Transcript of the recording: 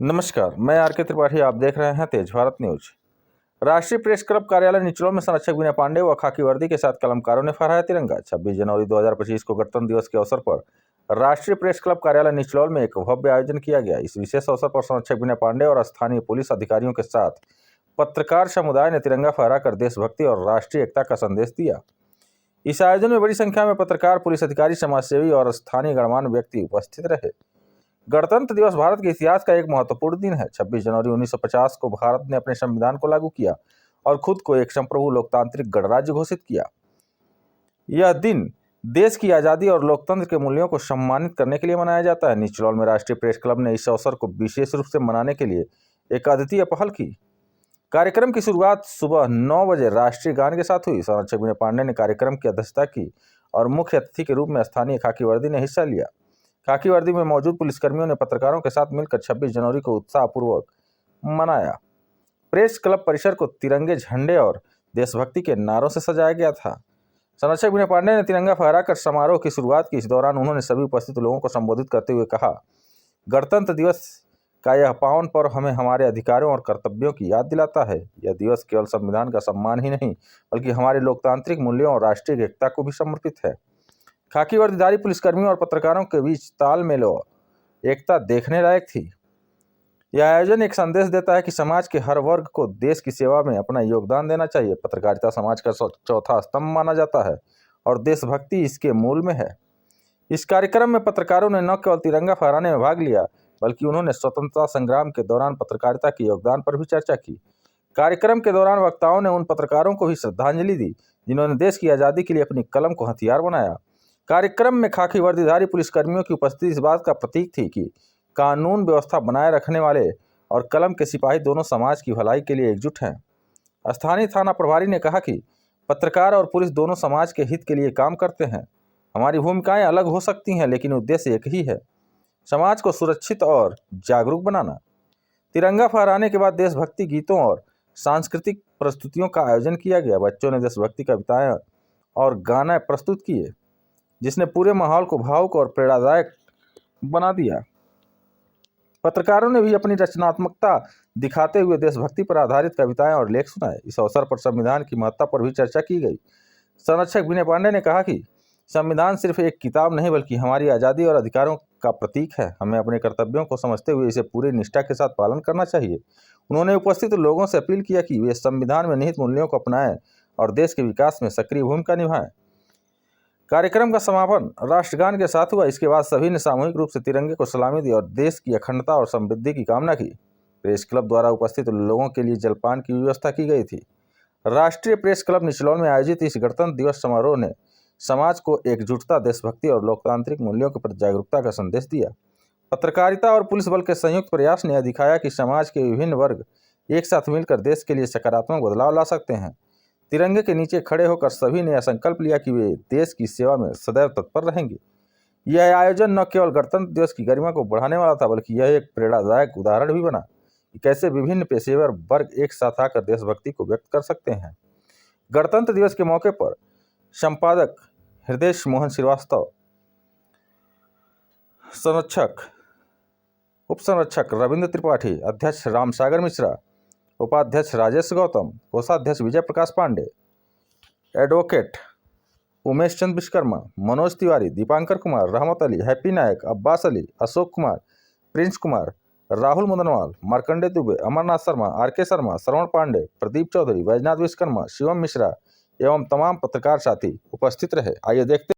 नमस्कार, मैं आर के त्रिपाठी। आप देख रहे हैं तेज भारत न्यूज। राष्ट्रीय प्रेस क्लब कार्यालय निचलौल में संरक्षक विनय पांडे व खाकी वर्दी के साथ कलमकारों ने फहराया तिरंगा। 26 जनवरी 2025 को गणतंत्र दिवस के अवसर पर राष्ट्रीय प्रेस क्लब कार्यालय निचलौल में एक भव्य आयोजन किया गया। इस विशेष अवसर पर संरक्षक विनय पांडे और स्थानीय पुलिस अधिकारियों के साथ पत्रकार समुदाय ने तिरंगा फहराकर देशभक्ति और राष्ट्रीय एकता का संदेश दिया। इस आयोजन में बड़ी संख्या में पत्रकार, पुलिस अधिकारी, समाजसेवी और स्थानीय गणमान्य व्यक्ति उपस्थित रहे। गणतंत्र दिवस भारत के इतिहास का एक महत्वपूर्ण दिन है। 26 जनवरी 1950 को भारत ने अपने संविधान को लागू किया और खुद को एक संप्रभु लोकतांत्रिक गणराज्य घोषित किया। यह दिन देश की आज़ादी और लोकतंत्र के मूल्यों को सम्मानित करने के लिए मनाया जाता है। निचलौल में राष्ट्रीय प्रेस क्लब ने इस अवसर को विशेष रूप से मनाने के लिए एक अद्वितीय पहल की। कार्यक्रम की शुरुआत सुबह 9 बजे राष्ट्रीय गान के साथ हुई। संरक्षक विनय पांडे ने कार्यक्रम की अध्यक्षता की और मुख्य अतिथि के रूप में स्थानीय खाकी वर्दी ने हिस्सा लिया। खाकी वर्दी में मौजूद पुलिसकर्मियों ने पत्रकारों के साथ मिलकर 26 जनवरी को उत्साहपूर्वक मनाया। प्रेस क्लब परिसर को तिरंगे, झंडे और देशभक्ति के नारों से सजाया गया था। संरक्षक विनय पांडे ने तिरंगा फहराकर समारोह की शुरुआत की। इस दौरान उन्होंने सभी उपस्थित लोगों को संबोधित करते हुए कहा, गणतंत्र दिवस का यह पावन पर्व हमें हमारे अधिकारों और कर्तव्यों की याद दिलाता है। यह दिवस केवल संविधान का सम्मान ही नहीं बल्कि हमारे लोकतांत्रिक मूल्यों और राष्ट्रीय एकता को भी समर्पित है। खाकी वर्दीधारी पुलिसकर्मियों और पत्रकारों के बीच तालमेल और एकता देखने लायक थी। यह आयोजन एक संदेश देता है कि समाज के हर वर्ग को देश की सेवा में अपना योगदान देना चाहिए। पत्रकारिता समाज का चौथा स्तंभ माना जाता है और देशभक्ति इसके मूल में है। इस कार्यक्रम में पत्रकारों ने न केवल तिरंगा फहराने में भाग लिया बल्कि उन्होंने स्वतंत्रता संग्राम के दौरान पत्रकारिता के योगदान पर भी चर्चा की। कार्यक्रम के दौरान वक्ताओं ने उन पत्रकारों को भी श्रद्धांजलि दी जिन्होंने देश की आज़ादी के लिए अपनी कलम को हथियार बनाया। कार्यक्रम में खाकी वर्दीधारी पुलिसकर्मियों की उपस्थिति इस बात का प्रतीक थी कि कानून व्यवस्था बनाए रखने वाले और कलम के सिपाही दोनों समाज की भलाई के लिए एकजुट हैं। स्थानीय थाना प्रभारी ने कहा कि पत्रकार और पुलिस दोनों समाज के हित के लिए काम करते हैं। हमारी भूमिकाएं अलग हो सकती हैं लेकिन उद्देश्य एक ही है, समाज को सुरक्षित और जागरूक बनाना। तिरंगा फहराने के बाद देशभक्ति गीतों और सांस्कृतिक प्रस्तुतियों का आयोजन किया गया। बच्चों ने देशभक्ति कविताएं और गाने प्रस्तुत किए जिसने पूरे माहौल को भावुक और प्रेरणादायक बना दिया। पत्रकारों ने भी अपनी रचनात्मकता दिखाते हुए देशभक्ति पर आधारित कविताएं और लेख सुनाए। इस अवसर पर संविधान की महत्ता पर भी चर्चा की गई। संरक्षक विनय पांडे ने कहा कि संविधान सिर्फ एक किताब नहीं बल्कि हमारी आज़ादी और अधिकारों का प्रतीक है। हमें अपने कर्तव्यों को समझते हुए इसे पूरी निष्ठा के साथ पालन करना चाहिए। उन्होंने उपस्थित लोगों से अपील किया कि वे संविधान में निहित मूल्यों को अपनाएं और देश के विकास में सक्रिय भूमिका निभाएं। कार्यक्रम का समापन राष्ट्रगान के साथ हुआ। इसके बाद सभी ने सामूहिक रूप से तिरंगे को सलामी दी और देश की अखंडता और समृद्धि की कामना की। प्रेस क्लब द्वारा उपस्थित लोगों के लिए जलपान की व्यवस्था की गई थी। राष्ट्रीय प्रेस क्लब निचलौल में आयोजित इस गणतंत्र दिवस समारोह ने समाज को एकजुटता, देशभक्ति और लोकतांत्रिक मूल्यों के प्रति जागरूकता का संदेश दिया। पत्रकारिता और पुलिस बल के संयुक्त प्रयास ने यह दिखाया कि समाज के विभिन्न वर्ग एक साथ मिलकर देश के लिए सकारात्मक बदलाव ला सकते हैं। तिरंगे के नीचे खड़े होकर सभी ने यह संकल्प लिया कि वे देश की सेवा में सदैव तत्पर रहेंगे। यह आयोजन न केवल गणतंत्र दिवस की गरिमा को बढ़ाने वाला था बल्कि यह एक प्रेरणादायक उदाहरण भी बना कि कैसे विभिन्न पेशेवर वर्ग एक साथ आकर देशभक्ति को व्यक्त कर सकते हैं। गणतंत्र दिवस के मौके पर संपादक हृदय मोहन श्रीवास्तव, संरक्षक उप संरक्षक रविंद्र त्रिपाठी, अध्यक्ष रामसागर मिश्रा, उपाध्यक्ष राजेश गौतम, कोषाध्यक्ष विजय प्रकाश पांडे, एडवोकेट उमेश चंद्र विश्वकर्मा, मनोज तिवारी, दीपांकर कुमार, रहमत अली, हैप्पी नायक, अब्बास अली, अशोक कुमार, प्रिंस कुमार, राहुल मुदनवाल, मार्कंडे दुबे, अमरनाथ शर्मा, आर.के. शर्मा, श्रवण पांडे, प्रदीप चौधरी, बैजनाथ विश्वकर्मा, शिवम मिश्रा एवं तमाम पत्रकार साथी उपस्थित रहे। आइए देखते